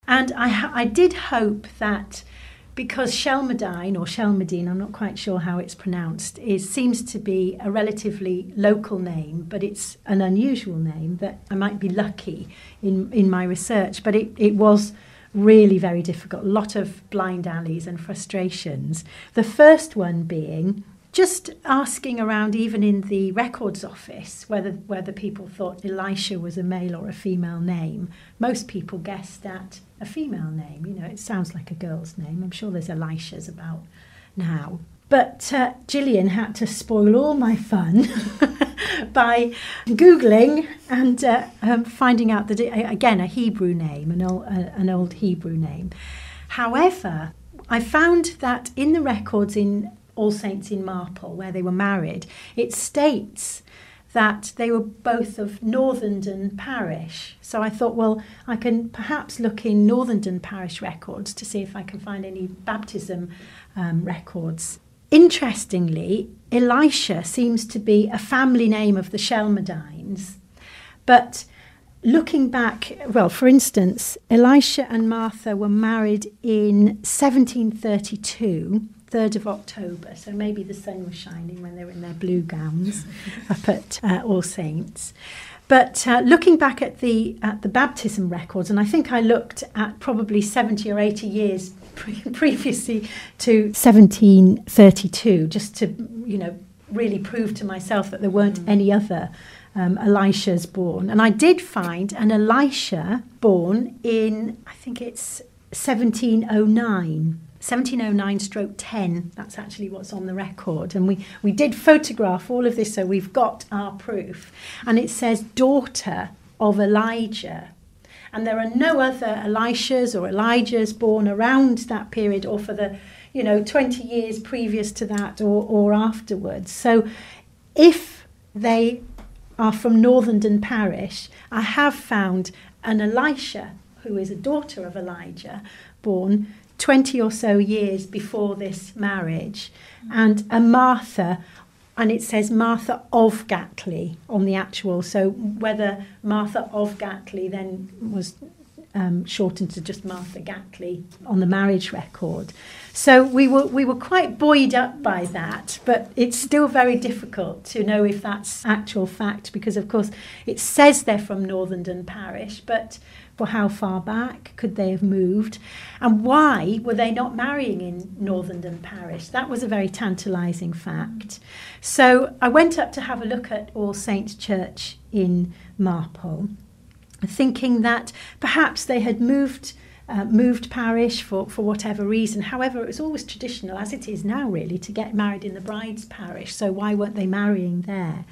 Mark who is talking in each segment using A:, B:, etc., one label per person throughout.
A: And I did hope that, because Shelmadine, or Shelmadine, I'm not quite sure how it's pronounced, seems to be a relatively local name, but it's an unusual name, that I might be lucky in my research. But it was really very difficult, a lot of blind alleys and frustrations. The first one being just asking around, even in the records office, whether people thought Elisha was a male or a female name. Most people guessed at a female name. You know, it sounds like a girl's name. I'm sure there's Elishas about now. But Gillian had to spoil all my fun by Googling and finding out that, again, a Hebrew name, an old Hebrew name. However, I found that in the records in All Saints in Marple, where they were married, it states that they were both of Northenden parish. So I thought, well, I can perhaps look in Northenden parish records to see if I can find any baptism records. Interestingly, Elisha seems to be a family name of the Shelmadines, but looking back, well, for instance, Elisha and Martha were married in 1732, 3rd of October, so maybe the sun was shining when they were in their blue gowns up at All Saints. But looking back at the baptism records, and I think I looked at probably 70 or 80 years previously to 1732, just to, really prove to myself that there weren't any other Elishas born. And I did find an Elisha born in, I think it's 1709. 1709/10, that's actually what's on the record. And we did photograph all of this, so we've got our proof. And it says daughter of Elijah. And there are no other Elishas or Elijahs born around that period, or for the 20 years previous to that, or afterwards. So if they are from Northenden parish, I have found an Elisha, who is a daughter of Elijah, born 20 or so years before this marriage, and a Martha, and it says Martha of Gatley on the actual, so whether Martha of Gatley then was shortened to just Martha Gatley on the marriage record. So we were quite buoyed up by that, but it's still very difficult to know if that's actual fact, because of course it says they're from Northenden parish, but for how far back could they have moved? And why were they not marrying in Northenden parish? That was a very tantalising fact. So I went up to have a look at All Saints Church in Marple, thinking that perhaps they had moved parish for whatever reason. However, it was always traditional, as it is now really, to get married in the bride's parish. So why weren't they marrying there?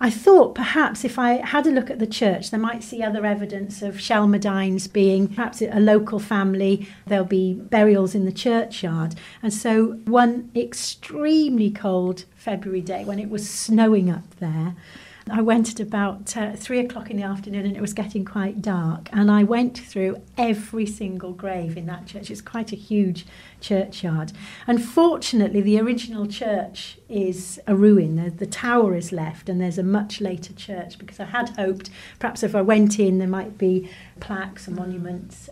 A: I thought perhaps if I had a look at the church, they might see other evidence of Shelmadines being perhaps a local family. There'll be burials in the churchyard. And so one extremely cold February day, when it was snowing up there, I went at about 3 o'clock in the afternoon, and it was getting quite dark. And I went through every single grave in that church. It's quite a huge churchyard. Unfortunately, the original church is a ruin. The tower is left, and there's a much later church, because I had hoped perhaps if I went in, there might be plaques and monuments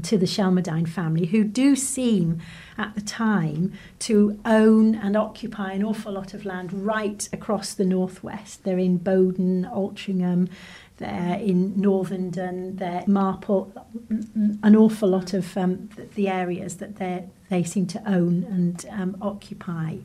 A: to the Shelmadine family, who do seem at the time to own and occupy an awful lot of land right across the northwest. They're in Bowden, Altrincham, they're in Northenden, they're Marple, an awful lot of the areas that they seem to own and occupy.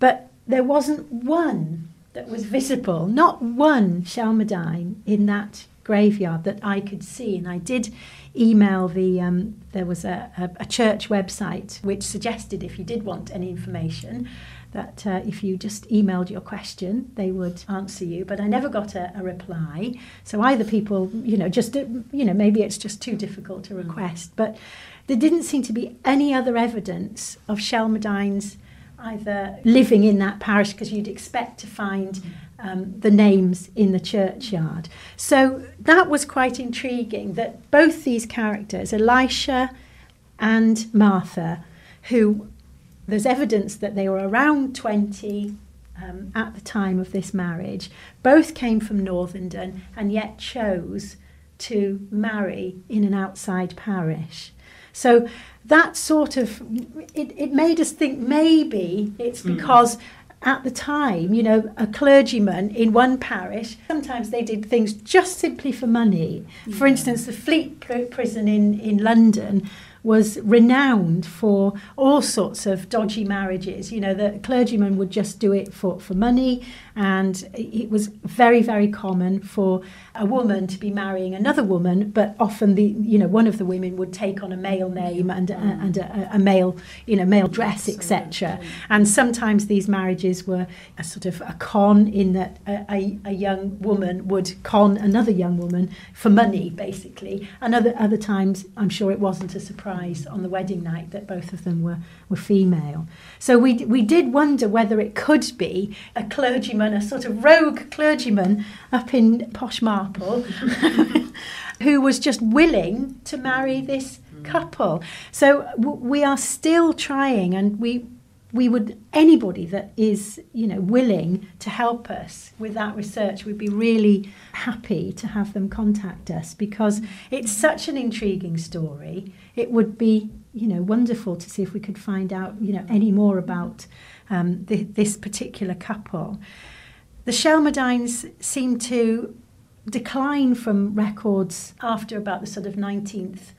A: But there wasn't one that was visible, not one Shelmadine in that graveyard that I could see. And I did email there was a church website which suggested, if you did want any information, that if you just emailed your question, they would answer you. But I never got a reply. So either people, maybe it's just too difficult to request. But there didn't seem to be any other evidence of Shelmadines either living in that parish, because you'd expect to find the names in the churchyard. So that was quite intriguing, that both these characters, Elisha and Martha, who there's evidence that they were around 20 at the time of this marriage, both came from Northenden and yet chose to marry in an outside parish. So that sort of, it made us think maybe it's because at the time, you know, a clergyman in one parish, sometimes they did things just simply for money. For instance, the Fleet prison in London was renowned for all sorts of dodgy marriages. You know, the clergyman would just do it for money, and it was very, very common for a woman to be marrying another woman, but often one of the women would take on a male name and a male, male dress, etc. And sometimes these marriages were a sort of a con, in that a young woman would con another young woman for money, basically. And other times, I'm sure it wasn't a surprise on the wedding night that both of them were female. So we did wonder whether it could be a clergyman, a sort of rogue clergyman up in posh Marple who was just willing to marry this couple. So we are still trying, and we would, anybody that is, willing to help us with that research, we'd be really happy to have them contact us, because it's such an intriguing story. It would be, wonderful to see if we could find out, any more about this particular couple. The Shelmardines seem to decline from records after about the sort of 19th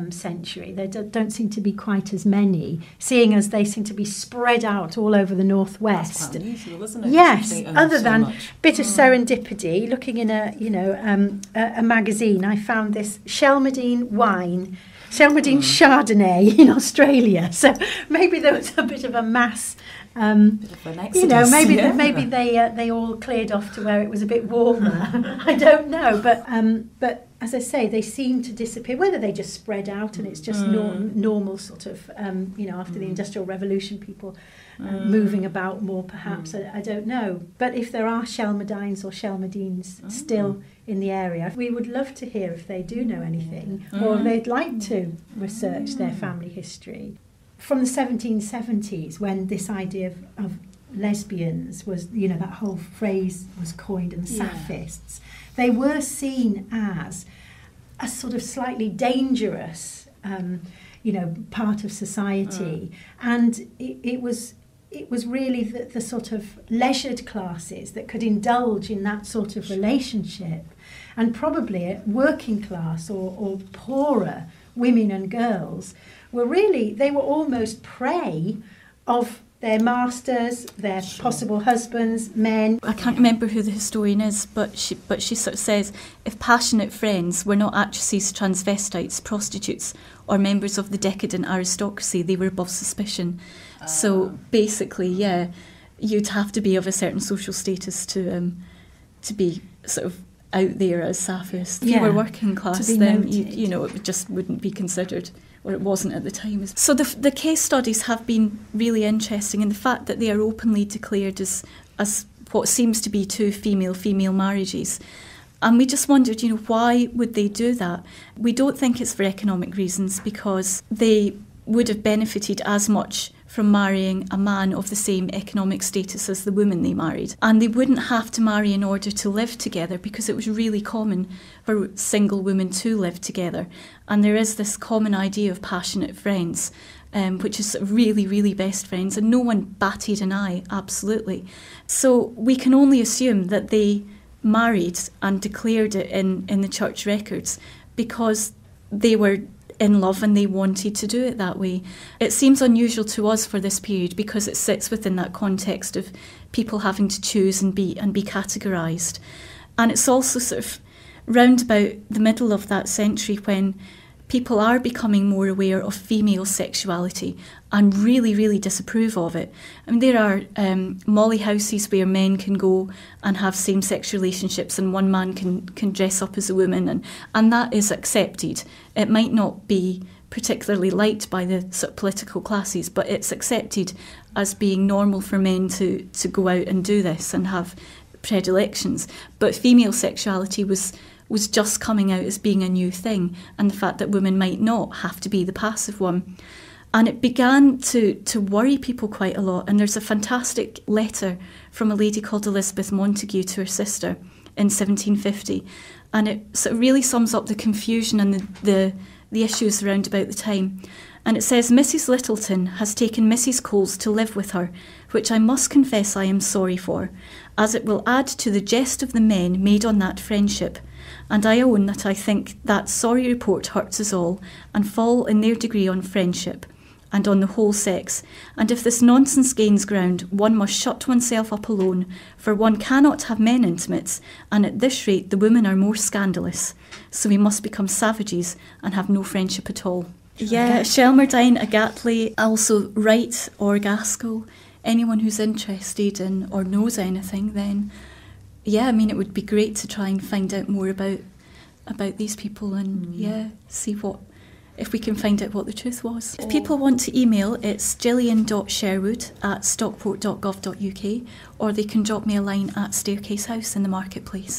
A: century. There don't seem to be quite as many, seeing as they seem to be spread out all over the northwest.
B: That's quite unusual, isn't it?
A: Yes, other
B: so
A: than
B: much.
A: Bit of serendipity. Looking in a magazine, I found this Shelmardine wine, Shelmardine Chardonnay in Australia. So maybe there was a bit of a mass.
B: Bit of an exodus,
A: Maybe they all cleared off to where it was a bit warmer. I don't know, but as I say, they seem to disappear. Whether they just spread out and it's just normal sort of, after the Industrial Revolution, people moving about more, perhaps. I don't know. But if there are Shelmardines or Shelmardines still in the area, we would love to hear if they do know anything, or if they'd like to research their family history. From the 1770s, when this idea of lesbians was, that whole phrase was coined, and Saphists, they were seen as a sort of slightly dangerous, part of society. And it was really the sort of leisured classes that could indulge in that sort of relationship. And probably working class or poorer women and girls they were almost prey of their masters, their possible husbands, men.
C: I can't remember who the historian is, but she sort of says, if passionate friends were not actresses, transvestites, prostitutes, or members of the decadent aristocracy, they were above suspicion. So basically, you'd have to be of a certain social status to be sort of out there as Saphists. If you were working class, then it just wouldn't be considered, or it wasn't at the time. So the case studies have been really interesting, and the fact that they are openly declared as what seems to be two female marriages. And we just wondered, why would they do that? We don't think it's for economic reasons, because they would have benefited as much from marrying a man of the same economic status as the woman they married. And they wouldn't have to marry in order to live together, because it was really common for single women to live together. And there is this common idea of passionate friends, which is really, really best friends, and no one batted an eye, absolutely. So we can only assume that they married and declared it in the church records because they were in love and they wanted to do it that way. It seems unusual to us for this period because it sits within that context of people having to choose and be categorised. And it's also sort of round about the middle of that century when people are becoming more aware of female sexuality and really, really disapprove of it. I mean, there are molly houses where men can go and have same-sex relationships and one man can dress up as a woman, and that is accepted. It might not be particularly liked by the sort of political classes, but it's accepted as being normal for men to go out and do this and have predilections. But female sexuality was just coming out as being a new thing, and the fact that women might not have to be the passive one. And it began to worry people quite a lot. And there's a fantastic letter from a lady called Elizabeth Montague to her sister in 1750. And it sort of really sums up the confusion and the issues around about the time. And it says, Mrs. Littleton has taken Mrs. Coles to live with her, which I must confess I am sorry for, as it will add to the jest of the men made on that friendship. And I own that I think that sorry report hurts us all, and fall in their degree on friendship, and on the whole sex. And if this nonsense gains ground, one must shut oneself up alone, for one cannot have men intimates, and at this rate the women are more scandalous. So we must become savages and have no friendship at all. Yeah, Shelmerdine, Agatley, also Wright or Gaskell, anyone who's interested in or knows anything, then yeah, I mean, it would be great to try and find out more about these people and see if we can find out what the truth was. If people want to email, it's gillian.sherwood@stockport.gov.uk, or they can drop me a line at Staircase House in the Marketplace.